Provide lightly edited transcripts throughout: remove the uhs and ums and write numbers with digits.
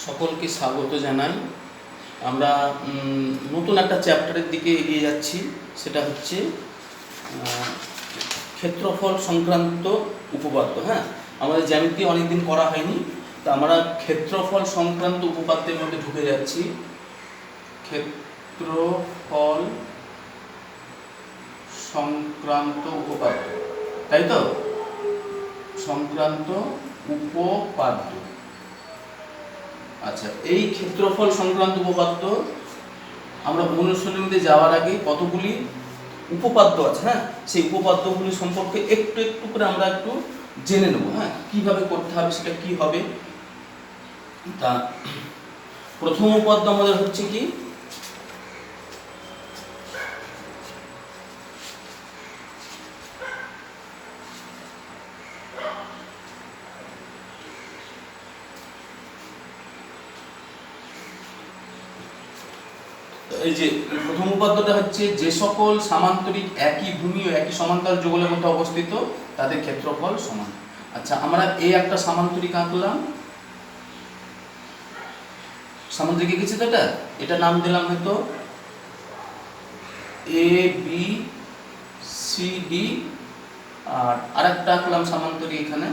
সকলকে স্বাগত জানাই। আমরা নতুন একটা চ্যাপ্টারের দিকে এগিয়ে যাচ্ছি, সেটা হচ্ছে ক্ষেত্রফল সংক্রান্ত উপপাদ্য। হ্যাঁ, আমাদের জ্যামিতি অনেকদিন করা হয়নি, তো আমরা ক্ষেত্রফল সংক্রান্ত উপপাদ্যের মধ্যে ঢুকে যাচ্ছি। ক্ষেত্রফল সংক্রান্ত উপপাদ্য, তাই তো? সংক্রান্ত উপপাদ্য। আচ্ছা, এই ক্ষেত্রফল সংক্রান্ত উপপাদ্য আমরা অনুশীলনীতে যাওয়ার আগে কতগুলি উপপাদ্য আছে, হ্যাঁ, সেই উপপাদ্যগুলি সম্পর্কে একটু একটু করে আমরা একটু জেনে নেব। হ্যাঁ, কিভাবে করতে হবে, সেটা কি হবে। তা প্রথম উপপাদ্য আমাদের হচ্ছে কি, এই যে প্রথম উপাদ্যটা হচ্ছে, যে সকল সামান্তরিক একই ভূমি ও একই সমান্তরাল যুগলের মধ্যে অবস্থিত তাদের ক্ষেত্রফল সমান। আচ্ছা, আমরা এই একটা সামান্তরিক আঁকলাম, সামান্তরিক এঁকেছি তো, এটা নাম দিলাম হয়তো এ বি সি ডি, আর আরেকটা আঁকলাম সামান্তরিক এখানে,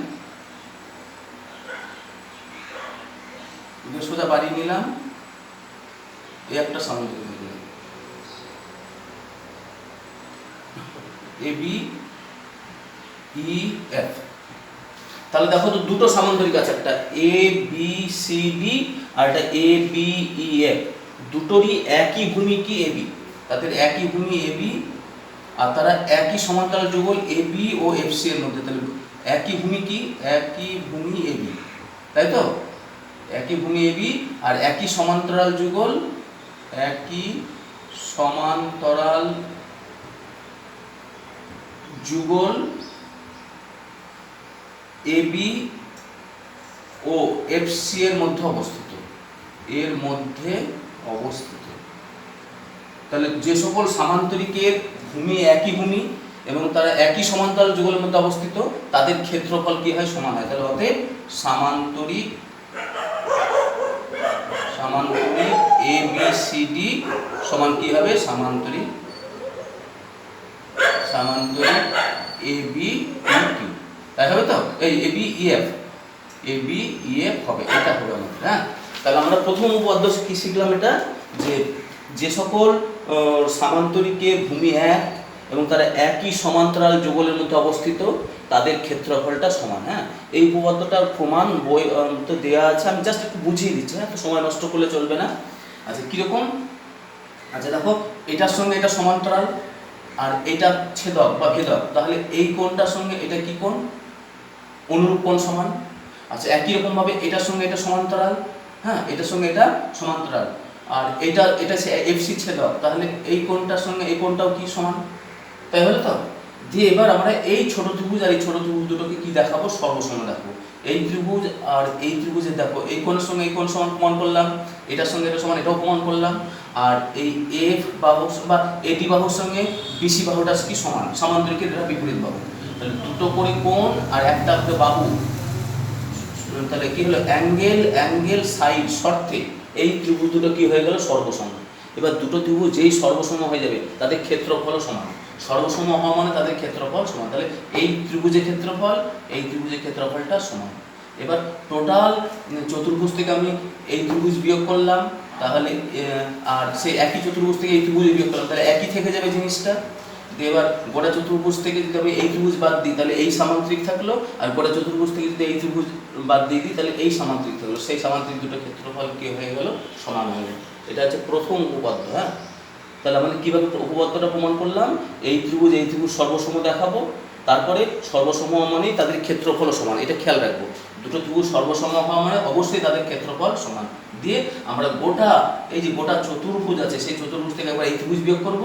সোজা বাড়িয়ে নিলাম, এই একটা সামান্তরিক এ বি ই এফ। তাহলে দেখো তো, দুটো সামান্তরিক আছে, একটা এ বি সি ডি আর একটা এ বি ই এফ। দুটোরই একই ভূমি কি এ বি, তাদের একই ভূমি এ বি, আর তারা একই সমান্তরাল যুগল A B O F C এর মধ্যে। তাহলে একই ভূমি কি, একই ভূমি এ বি, তাই তো? একই ভূমি এ বি আর একই সমান্তরাল যুগল, একই সমান্তরাল যুগল A B O F C এর মধ্যে অবস্থিত, এর মধ্যে অবস্থিত। তাহলে যে সকল সামান্তরিকের ভূমি একই ভূমি এবং তারা একই সমান্তরাল যুগলের মধ্যে অবস্থিত, তাদের ক্ষেত্রফল কি হয়, সমান হয়। তাহলে অতএব সামান্তরিক এ বি সি ডি সমান কি হবে, সামান্তরিক এ বি ই কিউ, তাই হবে তো? এই A B E F, A B E F হবে, এটা হবে আমাদের। হ্যাঁ, তাহলে আমরা প্রথম উপপাদ্য কি শিখলাম, এটা যে সকল সামান্তরিকের ভূমি এক এবং তারা একই সমান্তরাল যুগলের মধ্যে অবস্থিত, তাদের ক্ষেত্রফলটা সমান। হ্যাঁ, এই উপপাদ্যটার প্রমাণ বই তো দেওয়া আছে, আমি জাস্ট একটু বুঝিয়ে দিচ্ছি। হ্যাঁ, তো সময় নষ্ট করলে চলবে না। আচ্ছা, কীরকম? আচ্ছা দেখো, এটার সঙ্গে এটা সমান্তরাল আর এটা ছেদক বা ভেদক, তাহলে এই কোণটার সঙ্গে এটা কি কোণ, অনুরূপ কোণ সমান। আচ্ছা, একই রকম ভাবে এটার সঙ্গে এটা সমান্তরাল, হ্যাঁ, এটার সঙ্গে এটা সমান্তরাল, আর এটা এফসি ছেদক, তাহলে এই কোণটার সঙ্গে এই কোণটাও কি সমান, তাই হলো তো? দিয়ে এবার আমরা এই ছোট ত্রিভুজ আর এই ছোট ত্রিভুজ দুটোকে কি দেখাবো, সর্বসম দেখাবো। এই ত্রিভুজ আর এই ত্রিভুজের দেখো, এই কোণের সঙ্গে এই কোণ সমান প্রমাণ করলাম, এটার সঙ্গে এটা সমান, এটাও প্রমাণ করলাম। আর এই এফ বাহু বা এডি বাহুর সঙ্গে বিসি বাহুটা কি সমান, সামান্তরিকের এটা বিপরীত বাহু। তাহলে দুটো করে কোণ আর একটা বাহু, তাহলে কি হলো, অ্যাঙ্গেল সাইড শর্তে এই ত্রিভুজ দুটো কি হয়ে গেল, সর্বসম। এবার দুটো ত্রিভুজ যেই সর্বসম হয়ে যাবে, তাদের ক্ষেত্রফল সমান। সর্বসম হওয়া মানে তাদের ক্ষেত্রফল সমান। তাহলে এই ত্রিভুজের ক্ষেত্রফল, এই ত্রিভুজের ক্ষেত্রফলটা সমান। এবার টোটাল চতুর্ভুজ থেকে আমি এই ত্রিভুজ বিয়োগ করলাম, তাহলে আর সেই একই চতুর্ভুজ থেকে এই ত্রিভুজ বিয়োগ করলাম, তাহলে একই থেকে যাবে জিনিসটা। এবার গোটা চতুর্ভুজ থেকে যদি আমি এই ত্রিভুজ বাদ দিই, তাহলে এই সামান্তরিক থাকলো, আর গোটা চতুর্ভুজ থেকে যদি এই ত্রিভুজ বাদ দিয়ে দিই, তাহলে এই সামান্তরিক থাকলো। সেই সামান্তরিক দুটো ক্ষেত্রফল কি হয়ে গেল, সমান হয়ে গেল। এটা হচ্ছে প্রথম উপপাদ্য। হ্যাঁ, তাহলে আমরা কীভাবে উপপাদ্যটা প্রমাণ করলাম, এই ত্রিভুজ সর্বসম দেখাবো, তারপরে সর্বসম মানে তাদের ক্ষেত্রফল সমান, এটা খেয়াল রাখবো। দুটো ত্রিভুজ সর্বসম হওয়া মানে অবশ্যই তাদের ক্ষেত্রফল সমান। দিয়ে আমরা গোটা এই যে গোটা চতুর্ভুজ আছে, সেই চতুর্ভুজ থেকে একবার এই ত্রিভুজ বিয়োগ করব,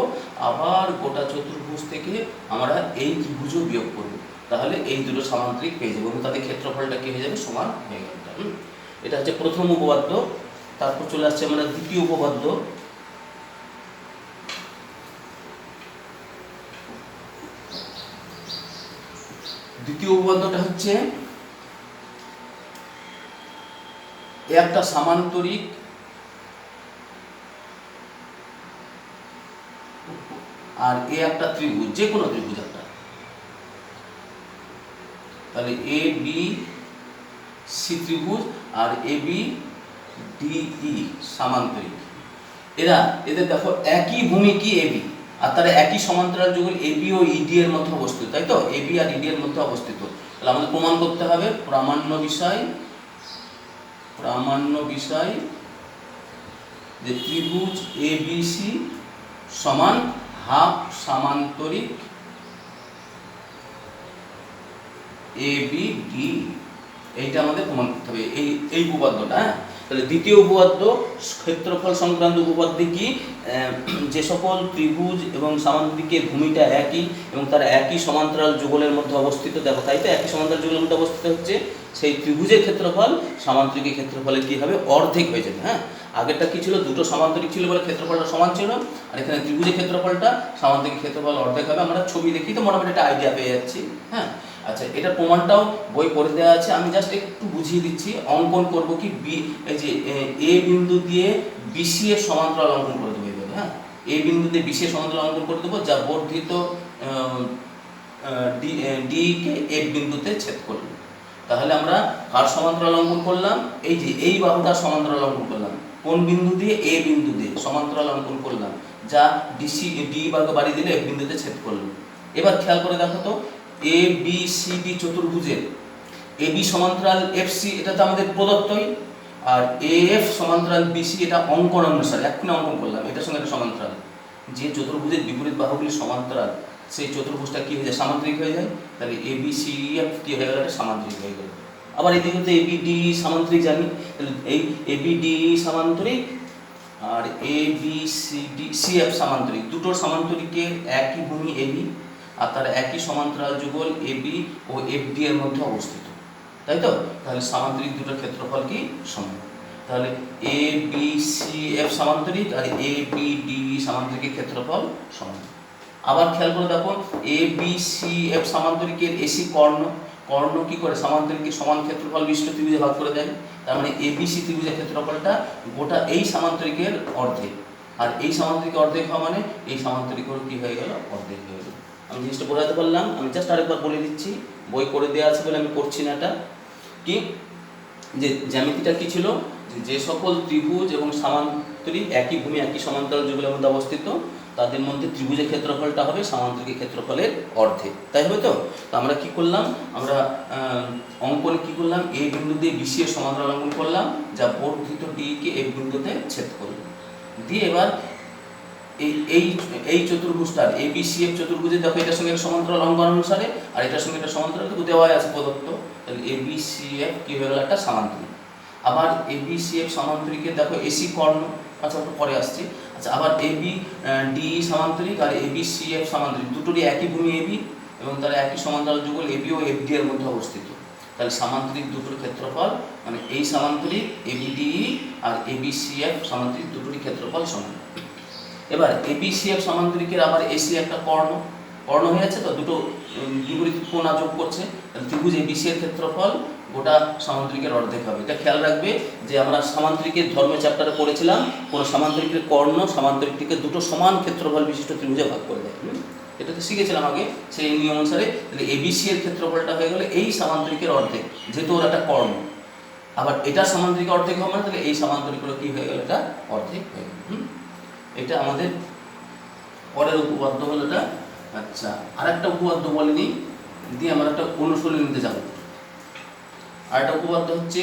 আবার গোটা চতুর্ভুজ থেকে আমরা এই ত্রিভুজও বিয়োগ করব, তাহলে এই দুটো সামান্তরিক পেয়ে যাবো এবং তাদের ক্ষেত্রফলটা কি হয়ে যাবে, সমান হয়ে গেল। এটা হচ্ছে প্রথম উপপাদ্য। তারপর চলে আসছে আমরা দ্বিতীয় উপপাদ্য। দ্বিতীয় উপপাদ্যটা হচ্ছে এ একটা সামান্তরিক আর এ একটা ত্রিভুজ, যে কোনো ত্রিভুজ একটা, তাহলে এ বি সি ত্রিভুজ আর এ বি ডিই সামান্তরিক। এদের দেখো একই ভূমিকি এবি, আর তারা একই সমান্তরাল যুগল এবি ও ইডি এর মধ্যে অবস্থিত, তাই তো? এবি আর ইডি এর মধ্যে অবস্থিত। তাহলে আমাদের প্রমাণ করতে হবে প্রামাণ্য বিষয় যে ত্রিভুজ এবিসি সমান হাফ সামান্তরিক এবিডি। এইটা আমাদের প্রমাণ করতে হবে, এই উপপাদ্যটা। তাহলে দ্বিতীয় উপপাদ্য, ক্ষেত্রফল সংক্রান্ত উপপাদ্য কি? যে সকল ত্রিভুজ এবং সামান্তরিকের ভূমিটা একই এবং তারা একই সমান্তরাল যুগলের মধ্যে অবস্থিত, দেখো তাই তো, একই সমান্তরাল যুগলের মধ্যে অবস্থিত হচ্ছে, সেই ত্রিভুজের ক্ষেত্রফল সামান্তরিকের ক্ষেত্রফলের কি হবে? অর্ধেক হয়ে যাবে। হ্যাঁ, আগেরটা কি ছিল? দুটো সামান্তরিক ছিল বলে ক্ষেত্রফলটা সমান ছিল, আর এখানে ত্রিভুজের ক্ষেত্রফলটা সামান্তরিক ক্ষেত্রফল অর্ধেক হবে। আমরা ছবি দেখি তো মোটামুটি একটা আইডিয়া পেয়ে যাচ্ছি। হ্যাঁ, আচ্ছা, এটা প্রমাণটাও বই পড়ে দেওয়া আছে, আমি জাস্ট একটু বুঝিয়ে দিচ্ছি। অঙ্কন করব কি, এই যে এ বিন্দু দিয়ে বিসি এর সমান্তরাল অঙ্কন করে দেবো এইভাবে। হ্যাঁ, এ বিন্দু দিয়ে বিসি এর সমান্তরাল অঙ্কন করে দেবো, যা বর্ধিত ডি কে এ বিন্দুতে ছেদ করলো। তাহলে আমরা কার সমান্তরাল অঙ্কন করলাম? এই যে এই বাহুটার সমান্তরাল অঙ্কন করলাম। কোন বিন্দু দিয়ে? এ বিন্দু দিয়ে সমান্তরাল অঙ্কন করলাম, যা ডি বর্গ বাড়ি দিলে এফ বিন্দুতে ছেদ করলো। এবার খেয়াল করে দেখো তো, এ বি সি ডি চতুর্ভুজের এ বি সমান্তরাল এফ সি, এটা তো আমাদের প্রদত্তই, আর এ এফ সমান্তরাল বিসি এটা অঙ্কন অনুসারে এক্ষুনি অঙ্কন করলাম, এটার সঙ্গে একটা সমান্তরাল। যে চতুর্ভুজের বিপরীত বাহুগুলি সমান্তরাল, সেই চতুর্ভুজটা কি হয়ে যায়? সামান্তরিক হয়ে যায়। তাহলে এ বি সি এফ কি হয়ে গেল? এটা সামান্তরিক হয়ে গেল। আবার এদিকে তো এ বি ডি সামান্তরিক জানি, তাহলে এই এ বি ডি সামান্তরিক আর A B C D C F সামান্তরিক, দুটোর সামান্তরিকের একই ভূমি এবি আর তার একই সমান্তরাল যুগল এবি ও এফ ডি এর মধ্যে অবস্থিত, তাই তো? তাহলে সামান্তরিক দুটোর ক্ষেত্রফল কি? সমান। তাহলে এ বি সি এফ সামান্তরিক আর এ বি ডি সামান্তরিকের ক্ষেত্রফল সমান। আবার খেয়াল করে দেখো, এ বি সি এফ সামান্তরিকের এসি কর্ণ কি করে? সামান্তরিকের সমান ক্ষেত্রফল বিশিষ্ট ত্রিভুজে ভাগ করে দেয়। তার মানে এ বি সি ত্রিভুজের ক্ষেত্রফলটা গোটা এই সামান্তরিকের অর্ধেক, আর এই সামান্তরিকের অর্ধেক হওয়া মানে এই সামান্তরিকের কি হয়ে গেল? অর্ধেক হয়ে গেল। আমি জিনিসটা বোঝাতে পারলাম? আমি জাস্ট আরেকবার বলে দিচ্ছি, বই করে দেওয়া আছে বলে আমি করছি না। এটা কি, যে জ্যামিতিটা কি ছিল? যে সকল ত্রিভুজ এবং সামান্তরিক একই ভূমি একই সমান্তরাল যুগলের মধ্যে অবস্থিত, তাদের মধ্যে ত্রিভুজের ক্ষেত্রফলটা হবে সামান্তরিকের ক্ষেত্রফলের অর্ধেক, তাই হবে তো? তো আমরা কি করলাম? আমরা অঙ্কনে কি করলাম? এ বিন্দু দিয়ে বিসি এর সমান্তরাল অঙ্কন করলাম, যা বর্ধিত ডি কে এ বিন্দুতে ছেদ করল। দিয়ে এবার এই চতুর্ভুজটার এ বি সি এফ চতুর্ভুজে দেখো, এটার সঙ্গে একটা সমান্তরাল অঙ্কন অনুসারে আর এটার সঙ্গে একটা সমান্তরাল কিন্তু দেওয়া আছে প্রদত্ত, তাহলে এ বি সি এফ কি হয়ে গেল? একটা সামান্তরিক। আবার এ বি সি এফ সামান্তরিকে দেখো এসি কর্ণ, আচ্ছা ওটা পরে আসছি। আচ্ছা, আবার এ বি ডি সামান্তরিক আর এ বি সি এফ সামান্তরিক, দুটোরই একই ভূমি এবি এবং তারা একই সমান্তরাল যুগল এবি ও এফ ডি এর মধ্যে অবস্থিত। তাহলে সামান্তরিক দুটোর ক্ষেত্রফল মানে এই সামান্তরিক এ B D R A B C F সামান্তরিক দুটোরই ক্ষেত্রফল সমান। এবার এ বি সি এফ সামান্তরিকের আবার এসি একটা কর্ণ হয়ে যাচ্ছে, তো দুটো বিপরীত কোণ যোগ করছে, তাহলে ত্রিভুজ এ বি সি এর ক্ষেত্রফল গোটা সামান্তরিকের অর্ধেক হবে। এটা খেয়াল রাখবে যে আমরা সামান্তরিকের ধর্ম চ্যাপ্টারে পড়েছিলাম, কোনো সামান্তরিকের কর্ণ সামান্তরিকটিকে দুটো সমান ক্ষেত্রফল বিশিষ্ট ত্রিভুজে ভাগ করে দেয়। এটা তো শিখেছিলাম আগে, সেই নিয়ম অনুসারে। তাহলে এ বি সি এর ক্ষেত্রফলটা হয়ে গেলে এই সামান্তরিকের অর্ধেক, যেহেতু ওর একটা কর্ণ। আবার এটা সামান্তরিকের অর্ধেক হবে না, তাহলে এই সামান্তরিকের কি হয়ে গেল? এটা অর্ধেক হয়ে গেল। এটা আমাদের পরের উপপাদ্য হলো এটা। আচ্ছা, আরেকটা উপপাদ্য বলিনি, দিয়ে আমরা একটা অনুশীলনীতে যাব। আরেকটা উপপাদ্য হচ্ছে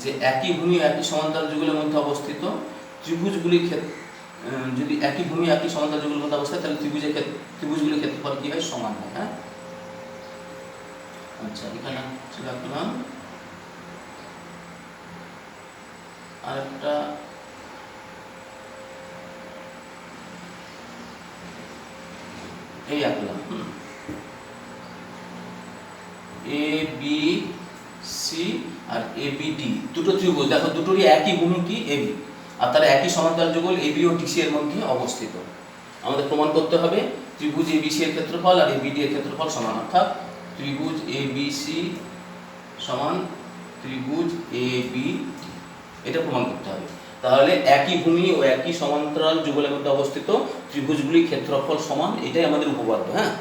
যে একই ভূমি একই সমান্তরাল যুগলের মধ্যে অবস্থিত ত্রিভুজগুলির যদি একই ভূমি একই সমান্তরাল যুগলের মধ্যে অবস্থিত, তাহলে ত্রিভুজগুলির ক্ষেত্রফল কি হয়? সমান হয়। হ্যাঁ, আচ্ছা, এখানে রাখলাম আরেকটা। এই আঁকলাম এ B C R A B D, দুটো ত্রিভুজ দেখো, দুটোরই একই ভূমি কি? এবি, আর তারা একই সমান্তরাল যুগল এবি ও ডিসি এর মধ্যে অবস্থিত। আমাদের প্রমাণ করতে হবে ত্রিভুজ এ বি সি এর ক্ষেত্রফল আর এ বি ডি এর ক্ষেত্রফল সমান, অর্থাৎ ত্রিভুজ এ বি সি সমান ত্রিভুজ এ বি ডি। এটা প্রমাণ করতে হবে। তাহলে একই ভূমি ও একই সমান্তরাল যুগলের মধ্যে অবস্থিত ত্রিভুজগুলির ক্ষেত্রফল সমান, এটাই আমাদের উপপাদ্য। হ্যাঁ,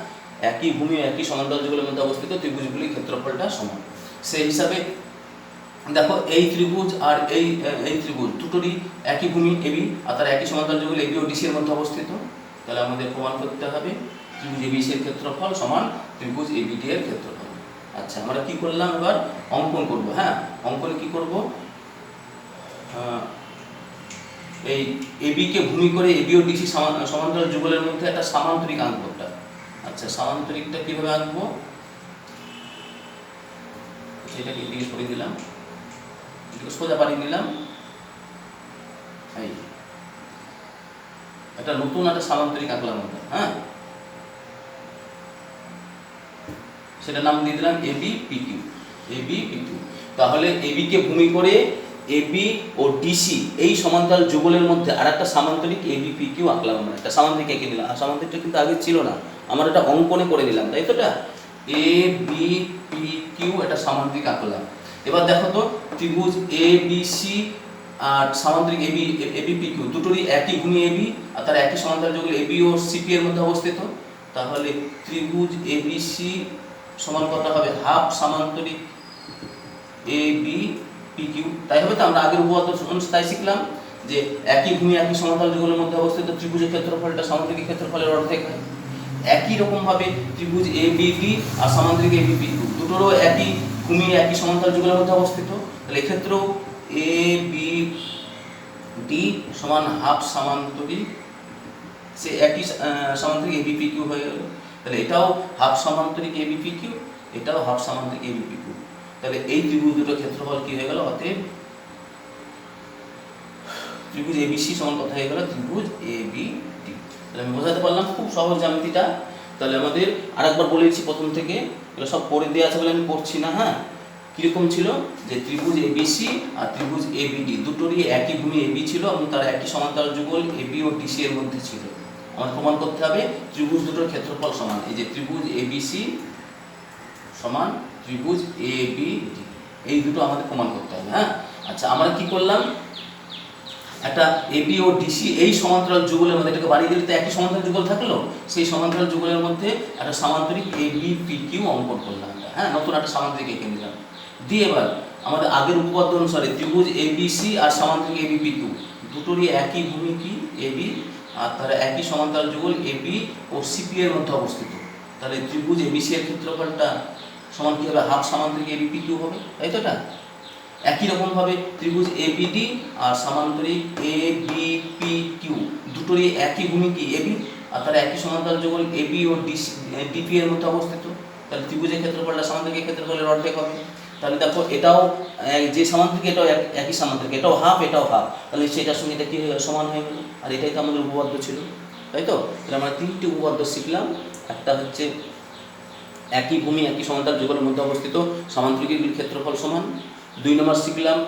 একই ভূমি ও একই সমান্তরাল যুগলের মধ্যে অবস্থিত ত্রিভুজগুলির ক্ষেত্রফলটা সমান। সেই হিসাবে দেখো এই ত্রিভুজ আর এই ত্রিভুজ দুটোরই একই ভূমি এবি আর তার একই সমান্তরাল যুগল এবি ও ডিসি এর মধ্যে অবস্থিত। তাহলে আমাদের প্রমাণ করতে হবে ত্রিভুজ এবিসি এর ক্ষেত্রফল সমান ত্রিভুজ এবিডি এর ক্ষেত্রফল। আচ্ছা, আমরা কি করলাম, এবার অঙ্কন করব। হ্যাঁ, অঙ্কনে কি করব, এই এবি কে ভূমি করে এবি ও ডিসি সমান্তরাল যুগলের মধ্যে একটা সামান্তরিক আঁকবো একটা। আচ্ছা, সামান্তরিকটা কিভাবে আঁকবো, এটাকে এদিকে সরিয়ে দিলাম, এদিকে সোজা পাঠিয়ে নিলাম। এই একটা নতুন একটা সামান্তরিক আঁকলাম আমরা। হ্যাঁ, সেটা নাম দিয়ে দিলাম এবি পিকিউ, এবি পিকিউ। তাহলে এবি কে ভূমি করে এবি ও ডিসি এই সমান্তরাল যুগলের মধ্যে আর একটা সামান্তরিক এবি পিকিউ আঁকলাম আমরা, একটা সামান্তরিক এঁকে নিলাম। আর সামান্তরিকটা কিন্তু আগে ছিল না, আমরা এটা অঙ্কনে করে নিলাম, তাই তো? এটা এবি পিকিউ একটা সামান্তরিক আঁকলাম। এবার দেখো তো ত্রিভুজ এবিসি আর সামান্তরিক এবি পিকিউ দুটোরই একই ভূমি এবি আর তার একই সমান্তরাল যুগল এবি ও সিপি এর মধ্যে অবস্থিত। তাহলে ত্রিভুজ এবিসি সমান কত হবে, হাফ সামান্তরিক এবি পিকিউ, তাই হবে তো? আমরা আগের উপপাদ্য তাই শিখলাম যে একই ভূমি একই সমান্তরাল যুগলের মধ্যে অবস্থিত ত্রিভুজের ক্ষেত্রফলটা সামান্তরিক ক্ষেত্রফলের অর্ধেক হয়। একই রকম ভাবে ত্রিভুজ এবিডি আর সামান্তরিক এবি পিকিউ দুটোরও একই ভূমি একই সমান্তরাল যুগলের মধ্যে অবস্থিত। তাহলে এক্ষেত্রেও এবিডি সমান হাফ সামান্তরিক, সে একই সামান্তরিক এবি পিকিউ হয়ে গেল। তাহলে এটাও হাফ সামান্তরিক এবি পিকিউ, এটাও হাফ সামান্তরিক এবি পিকিউ। তাহলে এই ত্রিভুজ দুটোর ক্ষেত্রফল কি হয়ে গেল, অতএব ত্রিভুজ এবিসি সমান কথা হয়ে গেল ত্রিভুজ এবিডি। তাহলে আমি বোঝাতে পারলাম, খুব সহজ জ্যামিতিটা। তাহলে আমাদের আরেকবার বলে দিচ্ছি প্রথম থেকে, এগুলো সব পড়ে দেওয়া আছে বলে আমি পড়ছি না। হ্যাঁ, কিরকম ছিল যে ত্রিভুজ এবিসি আর ত্রিভুজ এবিডি দুটোরই একই ভূমি এবি ছিল এবং তার একই সমান্তরাল যুগল এবি ও ডিসি এর মধ্যে ছিল। আমাদের প্রমাণ করতে হবে ত্রিভুজ দুটোর ক্ষেত্রফল সমান। এই যে ত্রিভুজ এবিসি সমান ত্রিভুজ এবিডি, এই দুটো আমাদের প্রমাণ করতে হবে। হ্যাঁ, আচ্ছা, আমরা কি করলাম, একটা এবি ও ডিসি এই সমান্তরাল যুগলের মধ্যে, এটাকে বাড়িয়ে দিলে তো একই সমান্তরাল যুগল থাকলো, সেই সমান্তরাল যুগলের মধ্যে একটা সামান্তরিক এবি পিকিউ অঙ্কন করলাম। হ্যাঁ, নতুন একটা সামান্তরিক এঁকে নিলাম। দিয়ে এবার আমাদের আগের উপপাদ্য অনুসারে ত্রিভুজ এবিসি আর সামান্তরিক এবি পিকিউ দুটোরই একই ভূমি কি এবি আর তারা একই সমান্তরাল যুগল এবি ও সিপি এর মধ্যে অবস্থিত। তাহলে ত্রিভুজ এবিসি এর ক্ষেত্রফলটা সমান কি হবে, হাফ সামান্তরিক এবি পিকিউ হবে, তাই তো? এটা একই রকম ভাবে ত্রিভুজ এবিডি আর সামান্তরিক এবিপিকিউ দুটোরই একই ভূমি কি এবি আর তারা একই সমান্তরাল যুগল এবি ও ডিপি এর মধ্যে অবস্থিত। তাহলে ত্রিভুজের ক্ষেত্রফলটা সামান্তরিকের ক্ষেত্রফলের অর্ধেক হবে। তাহলে দেখো এটাও যে সামান্তরিক, এটাও একই সামান্তরিক, এটাও হাফ এটাও হাফ, তাহলে সেটার সঙ্গে এটা কি হয়ে গেল, সমান হয়ে গেল। আর এটাই তো আমাদের উপপাদ্য ছিল, তাই তো? তাহলে আমরা তিনটি উপপাদ্য শিখলাম। একটা হচ্ছে একই ভূমি একই সমান্তরাল যুগলের মধ্যে অবস্থিত সামান্তরিকের ক্ষেত্রফল সমান। 2 নম্বর শিখলাম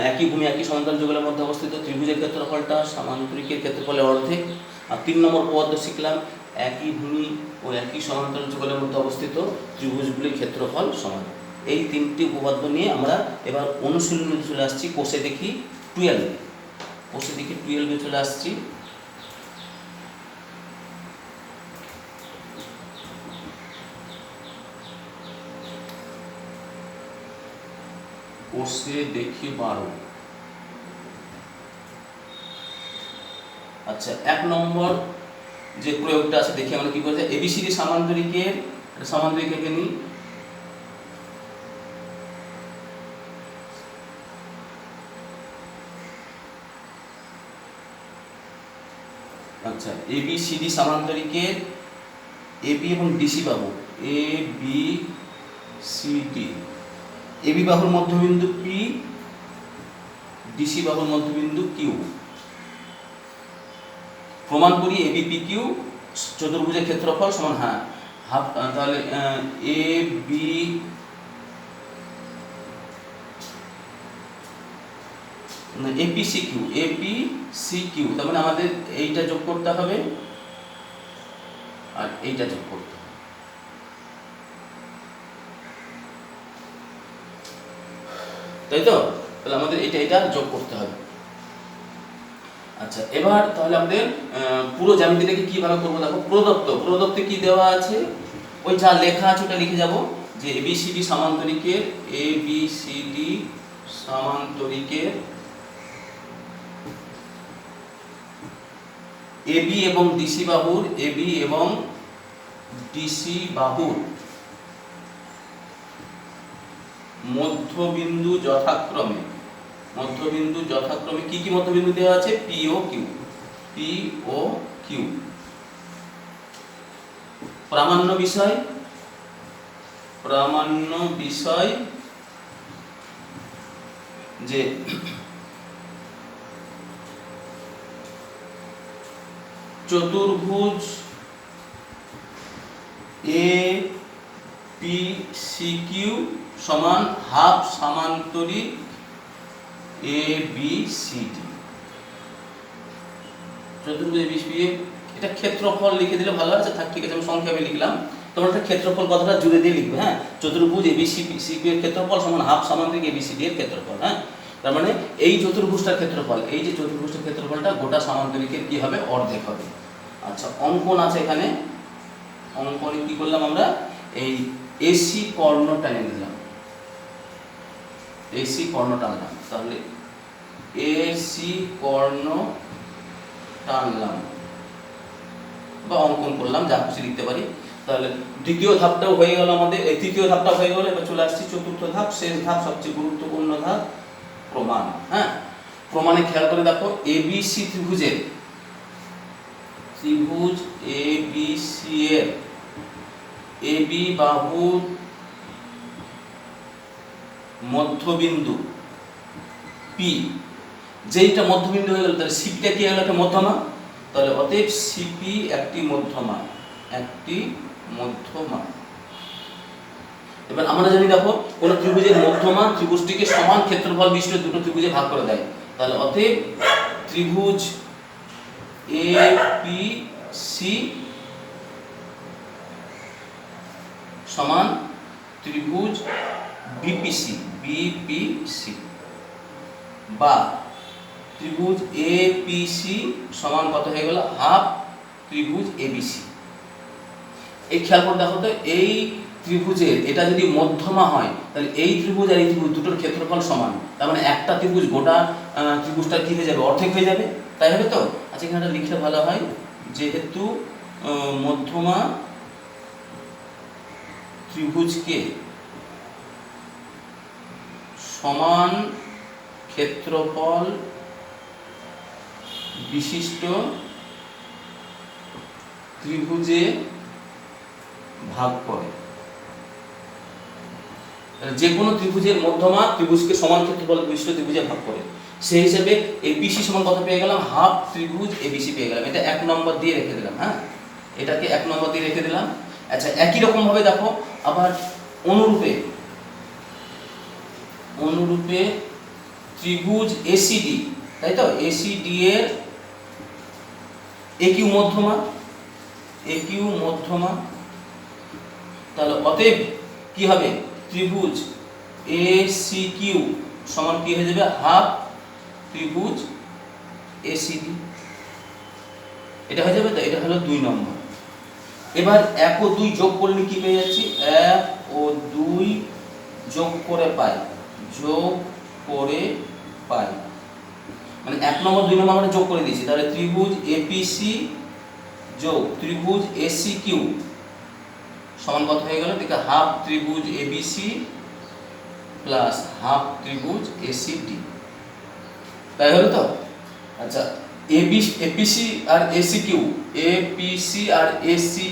একই ভূমি একই সমান্তরাল যুগলের মধ্যে অবস্থিত ত্রিভুজের ক্ষেত্রফলটা সামান্তরিকের ক্ষেত্রফলের অর্ধেক। আর 3 নম্বর উপপাদ্য শিখলাম একই ভূমি ও একই সমান্তরাল যুগলের মধ্যে অবস্থিত ত্রিভুজগুলির ক্ষেত্রফল সমান। এই তিনটি উপপাদ্য নিয়ে আমরা এবার অনুশীলনে চলে আসছি। কোষে দেখি 12, কোষে দেখি 12 চলে আসছি। কোষে দেখি 12। আচ্ছা, 1 নম্বর যে প্রয়োগটা আছে দেখি আমরা কি করতে, এবিসিডি সামান্তরিকের সামান্তরিক এঁকে নিই। আচ্ছা, এবিসিডি সামান্তরিকের এবি এবং ডিসি বাহু, এ বি সি ডি, এবি বাহুর মধ্যবিন্দু পি, ডিসি বাহুর মধ্যবিন্দু কিউ। প্রমাণ করি এবি পি কিউ চতুর্ভুজের ক্ষেত্রফল সমান, হ্যাঁ হাফ। তাহলে A B AP C Q, AP C Q, তার মানে আমাদের এইটা যোগ করতে হবে আর এইটা যোগ করতে হবে। তাই তো? তাহলে আমাদের এটা যোগ করতে হবে। আচ্ছা, এবার তাহলে আমাদের পুরো জ্যামিতিটাকে কিভাবে করবো দেখো। প্রদত্তে কি দেওয়া আছে, ওই যা লেখা আছে ওটা লিখে যাব, যে এবিসিডি সামান্তরিকের এবি এবং ডিসি বাহুর মধ্যবিন্দু যথাক্রমে কি কি মধ্যবিন্দু দেওয়া আছে, পি ও কিউ। প্রামাণ্য বিষয় যে চতুর্ভুজ এ পি সি কিউ সমান হাফ সামান্তরিক এ বি সি ডি। চতুর্ভুজ এ বি সি, এটা ক্ষেত্রফল লিখে দিলে ভালো আছে, থাক ঠিক আছে, আমি সংক্ষেপে লিখলাম। তোমরা একটা ক্ষেত্রফল কথাটা জুড়ে দিয়ে লিখবে, হ্যাঁ। চতুর্ভুজ এ বি সি কিউ এর ক্ষেত্রফল সমান হাফ সামান্তরিক এ বি সি ডি এর ক্ষেত্রফল, হ্যাঁ। তার মানে এই চতুর্ভুজটার ক্ষেত্রফল, এই যে চতুর্ভুজটার ক্ষেত্রফলটা গোটা সামান্তরিকের কি হবে, অর্ধেক হবে। আচ্ছা, অঙ্কন আছে এখানে। অঙ্কনে কি করলাম আমরা, এই এসি কর্ণ টানে নিলাম, তাহলে এসি কর্ণ টানলাম বা অঙ্কন করলাম, যা খুশি লিখতে পারি। তাহলে দ্বিতীয় ধাপটাও হয়ে গেল আমাদের, তৃতীয় ধাপটা হয়ে গেল। এবার চলে আসছি চতুর্থ ধাপ, শেষ ধাপ, সবচেয়ে গুরুত্বপূর্ণ ধাপ, প্রমাণ। হ্যাঁ, প্রমাণে খেয়াল করে দেখো, এবিসি ত্রিভুজ এবিসি এর এবি বাহুর মধ্যবিন্দু পি, যেইটা মধ্যবিন্দু হয়ে গেল, তাহলে সিপিটা কি হলো, একটা মধ্যমা। তাহলে অতএব সিপি একটি মধ্যমা। এবার আমরা জানি দেখো, কোন ত্রিভুজের মধ্যমা ত্রিভুজটিকে সমান ক্ষেত্রফল বিশিষ্ট দুটো ত্রিভুজে ভাগ করে দেয়। তাহলে অতএব ত্রিভুজ এ পি সি সমান ত্রিভুজ বিপিসি বা ত্রিভুজ এপিসি সমান কত হয়ে গেল, হাফ ত্রিভুজ এবিসি। এই খেয়াল করে দেখো তো, এই ত্রিভুজের এটা যদি মধ্যমা হয়, তাহলে এই ত্রিভুজ আর এই ত্রিভুজ দুটোর ক্ষেত্রফল সমান। তার মানে একটা ত্রিভুজ গোটা ত্রিভুজটা কি হয়ে যাবে, অর্ধেক হয়ে যাবে, তাই হবে তো। আচ্ছা, এখানে লিখলে ভালো হয়, যেহেতু মধ্যমা ত্রিভুজকে সমান ক্ষেত্রফল বিশিষ্ট ত্রিভুজে ভাগ করে। যে কোনো ত্রিভুজের মধ্যমা ত্রিভুজকে সমান ক্ষেত্রফল বিশিষ্ট ত্রিভুজে ভাগ করে। সেই হিসেবে এপিসি সমান কত পেয়ে গেলাম, হাফ ত্রিভুজ এবিসি পেয়ে গেলাম। এটা 1 নম্বর দিয়ে রেখে দিলাম, হ্যাঁ, এটাকে 1 নম্বর দিয়ে রেখে দিলাম। আচ্ছা, একই রকম ভাবে দেখো, আবার অনুরূপে ত্রিভুজ এসিডি, তাই তো, এসিডি এর একিউ মধ্যমা। তাহলে অতএব কি হবে, ত্রিভুজ এসি কিউ সমান কি হয়ে যাবে, হাফ ত্রিভুজ এসিডি। এটা হয়ে যাবে তো, এটা হলো 2 নম্বর। এবার 1 ও 2 যোগ করলে কি পেয়ে যাচ্ছি, 1 ও 2 যোগ করে পাই, মানে 1 নম্বর 2 নম্বর আমরা যোগ করে দিয়েছি। তাহলে ত্রিভুজ এপিসি যোগ ত্রিভুজ এসি কিউ সমান কত হয়ে গেল, দেখো হাফ ত্রিভুজ এবিসি প্লাস হাফ ত্রিভুজ এসিডি, তাই হলো তো। আচ্ছা, এপিসি আর এসি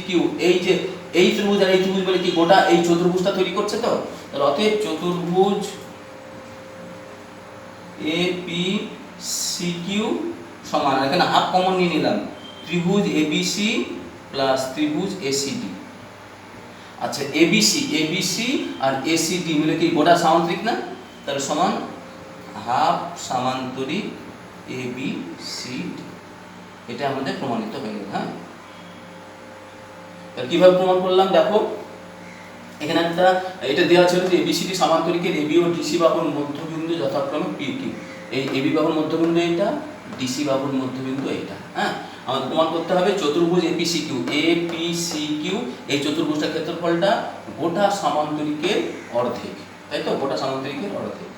কিউ, এই যে এই ত্রিভুজ আর এই ত্রিভুজ বলে কি গোটা এই চতুর্ভুজটা তৈরি করছে তো। তাহলে অতএব চতুর্ভুজ এপিসি কিউ সমান, এখানে হাফ কমন নিয়ে নিলাম, ত্রিভুজ এবিসি প্লাস ত্রিভুজ এসিডি। আচ্ছা, এবিসি আর এসিডি মিলে কি গোটা সামান্তরিক না, তাহলে সমান হাফ সামান্তরিক এবিসিডি। এটা আমাদের প্রমাণিত হয়ে গেল, হ্যাঁ। কিভাবে প্রমাণ করলাম দেখো, এখানে একটা এটা দেওয়া ছিল যে এবিসিডি সামান্তরিকের এবি ও ডিসি বাহুর মধ্যবিন্দু মধ্যবিন্দু যথাক্রমে পি কিউ। এই এবি বাহুর মধ্যবিন্দু এইটা, ডিসি বাহুর মধ্যবিন্দু এইটা। হ্যাঁ, আমাদের প্রমাণ করতে হবে চতুর্ভুজ এপিসি কিউ, এপিসি কিউ এই চতুর্ভুজটার ক্ষেত্রফলটা গোটা সামান্তরিকের অর্ধেক, তাই তো, গোটা সামান্তরিকের অর্ধেক।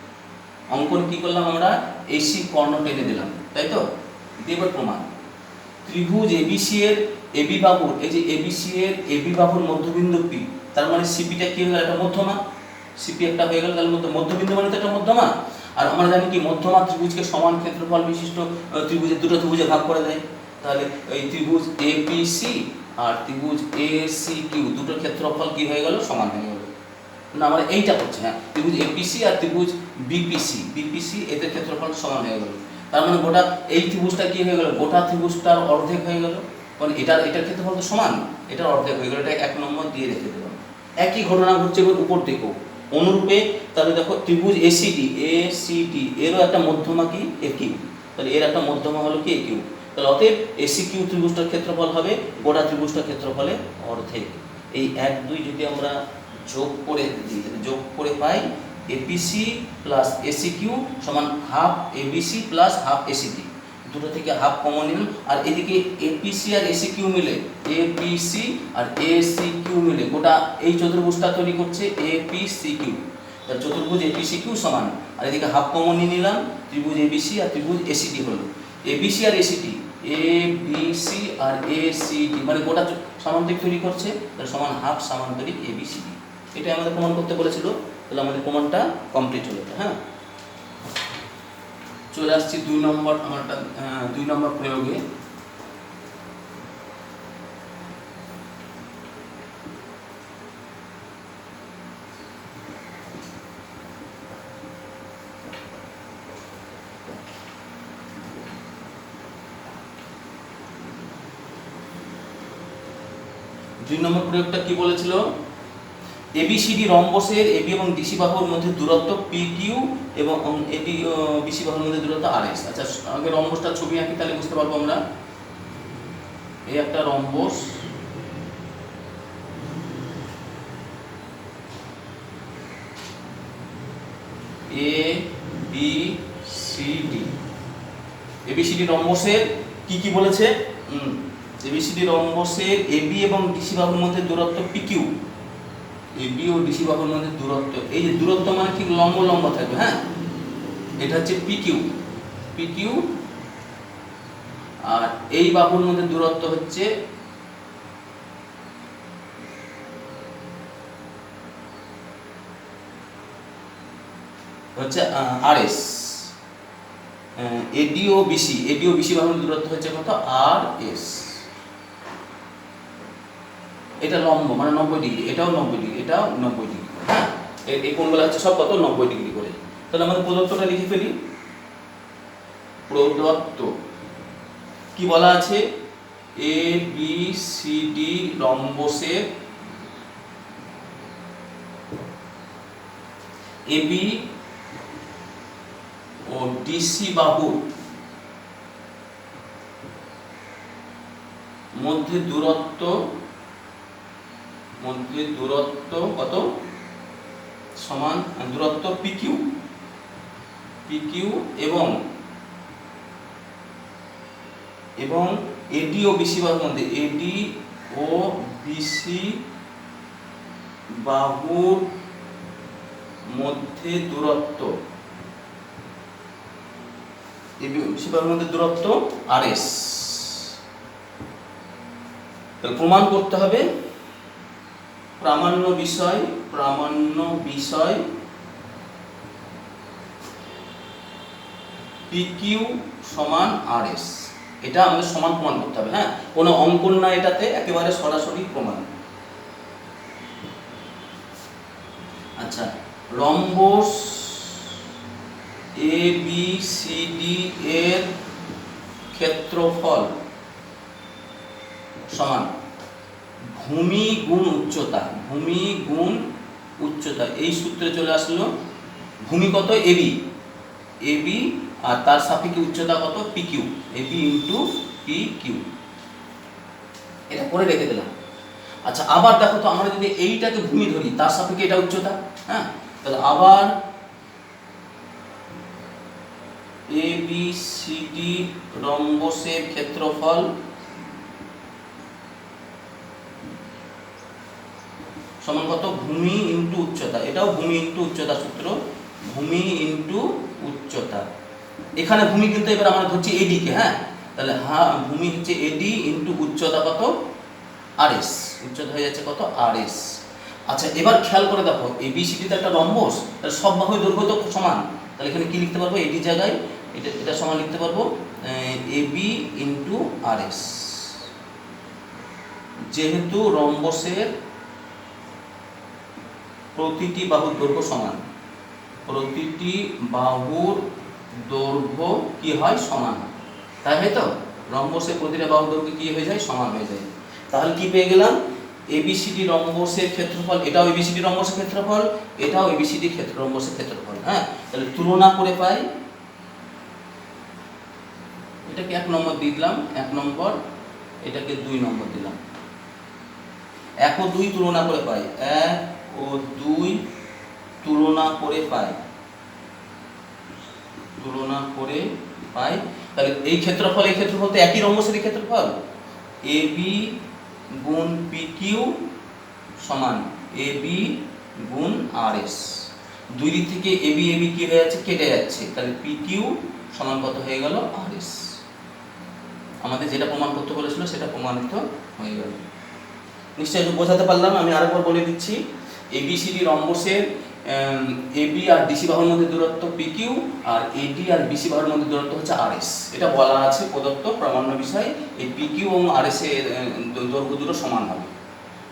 অঙ্কন কি করলাম আমরা, এসি কর্ণ টেনে দিলাম, তাই তো। এবার প্রমাণ, ত্রিভুজ এবিসি এর এবি বাহুর, এই যে এবিসি এর এবি বাহুর মধ্যবিন্দু পি, তার মানে সিপিটা কি হয়ে গেল, একটা মধ্যমা। সিপি একটা হয়ে গেল, তার মধ্যে মধ্যবিন্দু মানে তো একটা মধ্যমা। আর আমরা জানি কি মধ্যমা ত্রিভুজকে সমান ক্ষেত্রফল বিশিষ্ট ত্রিভুজের দুটো ত্রিভুজে ভাগ করে দেয়। তাহলে এই ত্রিভুজ এপিসি আর ত্রিভুজ এসি কিউ দুটোর ক্ষেত্রফল কি হয়ে গেল, সমান হয়ে গেল। না আমরা এইটা করছি, হ্যাঁ, ত্রিভুজ এপিসি আর ত্রিভুজ বিপিসি এদের ক্ষেত্রফল সমান হয়ে গেল। তার মানে গোটা এই ত্রিভুজটা কি হয়ে গেল, গোটা ত্রিভুজটার অর্ধেক হয়ে গেল, কারণ এটার ক্ষেত্রফল তো সমান, এটার অর্ধেক হয়ে গেল। এটা 1 নম্বর দিয়ে রেখে দিলাম। একই ঘটনা ঘটছে এবার উপর দেখো অনুরূপে। তাহলে দেখো ত্রিভুজ এসিটি এরও একটা মধ্যমা কি এ কিউ, তাহলে এর একটা মধ্যমা হলো কি এ কিউ। তাহলে অতএব এসি কিউ ত্রিভুজটার ক্ষেত্রফল হবে গোটা ত্রিভুজটার ক্ষেত্রফলে অর্ধেক। এই 1 2 যদি আমরা যোগ করে দিই, যোগ করে পাই এপিসি প্লাস এসি কিউ সমান হাফ এবিসি প্লাস হাফ এসিটি। দুটো থেকে হাফ কমন নিলাম, আর এদিকে এপিসি আর এসি কিউ মিলে, এপিসি আর এসি কিউ মিলে গোটা এই চতুর্ভুজটা তৈরি করছে এপিসি কিউ। তার চতুর্ভুজ এপিসি কিউ সমান, আর এদিকে হাফ কমন নিয়ে নিলাম, ত্রিভুজ এবিসি আর ত্রিভুজ এসিটি হলো। এবিসি আর এসিটি, এবিসি আর এসিটি মানে গোটা সামান্তরিক তৈরি করছে, তার সমান হাফ সামান্তরিক এবিসিডি। এটা আমাদের প্রমাণ করতে বলেছিল। তাহলে আমাদের প্রমাণটা কমপ্লিট হলো। হ্যাঁ, চলে আসছি 2 নম্বর, আমারটা 2 নম্বর প্রয়োগে। দুই নম্বর প্রয়োগটা কি বলেছিল, এবিসিডি রম্বসের এবি এবং ডিসি বাহুর মধ্যে দূরত্ব পি কিউ এবং এডি বিসি বাহুর মধ্যে দূরত্ব আর এস। আচ্ছা, আগে রম্বসটার ছবি আঁকি, তাহলে বুঝতে পারবো আমরা। এই একটা রম্বস, এ বি সি ডি। এবিসিডি রম্বসের কি কি বলেছে, এবিসিডি রম্বসের এবি এবং ডিসি বাহুর মধ্যে দূরত্ব পি কিউ, এবি ও ডিসি বাহুর মধ্যে দূরত্ব, এই যে দূরত্ব মানে ঠিক লম্ব লম্ব থাকবে। হ্যাঁ, এটা হচ্ছে পি কিউ, আর এই বাহুর মধ্যে দূরত্ব হচ্ছে আর এস। এডি ও বিসি বাহুর দূরত্ব হচ্ছে কত, আর এস। এটা লম্ব মানে 90 ডিগ্রি, এটাও 90 ডিগ্রি, এটাও 90 ডিগ্রি। হ্যাঁ, এই কোণগুলো হচ্ছে সব কত, 90 ডিগ্রি করে। তাহলে আমাদের প্রদত্তটা লিখে ফেলি। প্রদত্ত কি বলা আছে, এ বি সি ডি রম্বসের এবি ও ডিসি বাহুর মধ্যে দূরত্ব কত, সমান দূরত্ব পি কিউ এবং এডি ও বিসি বাহুর মধ্যে, এডি ও বিসি বাহুর মধ্যে দূরত্ব, এবি ও বিসি বাহুর মধ্যে দূরত্ব আর এস। প্রমাণ করতে হবে প্রামাণ্য বিষয় PQ সমান RS। এটা আমাদের সমান প্রমাণ করতে হবে। হ্যাঁ, কোনো অঙ্কন না, এটাতে একেবারে সরাসরি প্রমাণ। আচ্ছা, রম্বস ABCD এর ক্ষেত্রফল সমান ভূমি গুণ উচ্চতা। এই সূত্রে চলে আসলো। ভূমি কত, এবি, আর তার সাপেক্ষে উচ্চতা কত, PQ, AB ইন্টু PQ। এটা করে রেখে দিলাম। আচ্ছা, আবার দেখো তো, আমরা যদি এইটাকে ভূমি ধরি, তার সাপেক্ষে এটা উচ্চতা। হ্যাঁ, তাহলে আবার এ বি সি ডি রম্বসের ক্ষেত্রফল সমান কত? ভূমি ইন্টু উচ্চতা। এটাও ভূমি ইন্টু উচ্চতা সূত্র, ভূমি ইন্টু উচ্চতা। এখানে ভূমি কিন্তু এবার আমরা ধরছি এডি কে, হ্যাঁ, তাহলে ভূমি হচ্ছে এডি ইন্টু উচ্চতা কত? আরএস। উচ্চতা হয়ে যাচ্ছে কত? আরএস। আচ্ছা এবার খেয়াল করে দেখো, এবিসিডি তো একটা রম্বস, তাহলে সব বাহুর দৈর্ঘ্য তো সমান, তাহলে এখানে কি লিখতে পারবো? এডি জায়গায় এটা সমান লিখতে পারবো এবি ইন্টু আরএস। যেহেতু রম্বসের প্রতিটি বাহুর দৈর্ঘ্য সমান, প্রতিটি বাহুর দৈর্ঘ্য কি হয়? সমান, তাই হয়তো রম্বসের প্রতিটা বাহুর দৈর্ঘ্য কি হয়ে যায়? সমান হয়ে যায়। তাহলে কি পেয়ে গেলাম? এবিসিডি রম্বসের ক্ষেত্রফল, এটাও এবিসিডি রম্বসের ক্ষেত্রফল, এটাও এবিসিডি রম্বসের ক্ষেত্রফল। হ্যাঁ, তাহলে তুলনা করে পাই, এটাকে 1 নম্বর দিলাম 1 নম্বর, এটাকে 2 নম্বর দিলাম। 1 ও 2 তুলনা করে পাই, 1 ও 2 তুলনা করে পাই, তুলনা করে পাই। তাহলে এই ক্ষেত্রফল তো একই রম্বসের ক্ষেত্রফল, এবি গুণ পিকিউ সমান এবি গুণ আরএস। দুই দিক থেকে এবি এবি কি হয়ে যাচ্ছে? কেটে যাচ্ছে, তাহলে পিকিউ সমান কত হয়ে গেল? আরএস। আমাদের যেটা প্রমাণ করতে বলেছিল সেটা প্রমাণিত হয়ে গেল। নিশ্চয়ই বোঝাতে পারলাম। আমি আরেকবার বলে দিচ্ছি, এবিসিডি রম্বসের এবি আর ডিসি বাহুর মধ্যে দূরত্ব পিকিউ, আর এডি আর বিসি বাহুর মধ্যে দূরত্ব হচ্ছে আরএস। এটা বলা আছে প্রদত্ত প্রামাণ্য বিষয়, এই পিকিউ এবং আরএস এর দৈর্ঘ্য দুটো সমান হবে।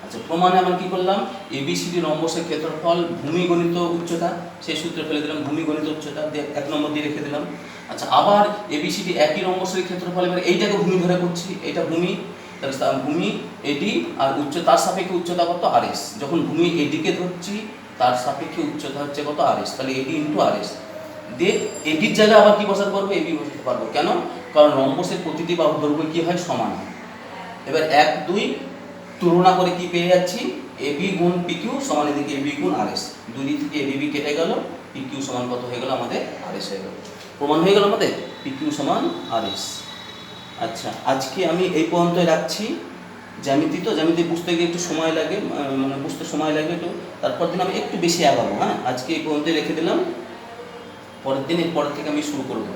আচ্ছা প্রমাণে আমরা কি করলাম? এবিসিডি রম্বসের ক্ষেত্রফল ভূমি গণিত উচ্চতা, সেই সূত্রে ফেলে দিলাম, ভূমি গণিত উচ্চতা দিয়ে 1 নম্বর দিয়ে রেখে দিলাম। আচ্ছা আবার এবিসিডি একই রম্বসের ক্ষেত্রফল, এবার এইটাকে ভূমি ধরে করছি, এটা ভূমি, তাহলে ভূমি এডি আর তার সাপেক্ষে উচ্চতা কত? আরএস। যখন ভূমি এডিকে ধরছি তার সাপেক্ষে উচ্চতা হচ্ছে কত? আরএস। তাহলে এডি ইন্টু আরএস দিয়ে এডির জায়গায় আবার কি বসাতে পারবো? এবি বসাতে পারবো। কেন? কারণ রম্বসের প্রতিটি বাহুর দৈর্ঘ্য কি হয়? সমান হয়। এবার 1 2 তুলনা করে কি পেয়ে যাচ্ছি? এবি গুণ পিকিউ সমান এদিকে এবি গুণ আরএস। দুই দিক থেকে এবি কেটে গেল, পিকিউ সমান কত হয়ে গেল? আমাদের আরএস হয়ে গেল। প্রমাণ হয়ে গেল আমাদের পিকিউ সমান আরএস। আচ্ছা আজকে আমি এই পর্যন্তই রাখছি। জ্যামিতি তো, জ্যামিতি বুঝতে গিয়ে একটু সময় লাগে, মানে বুঝতে সময় লাগে একটু, তারপর দিন আমি একটু বেশি আগাবো। হ্যাঁ, আজকে এই পর্যন্তই রেখে দিলাম, পরের থেকে আমি শুরু করবো।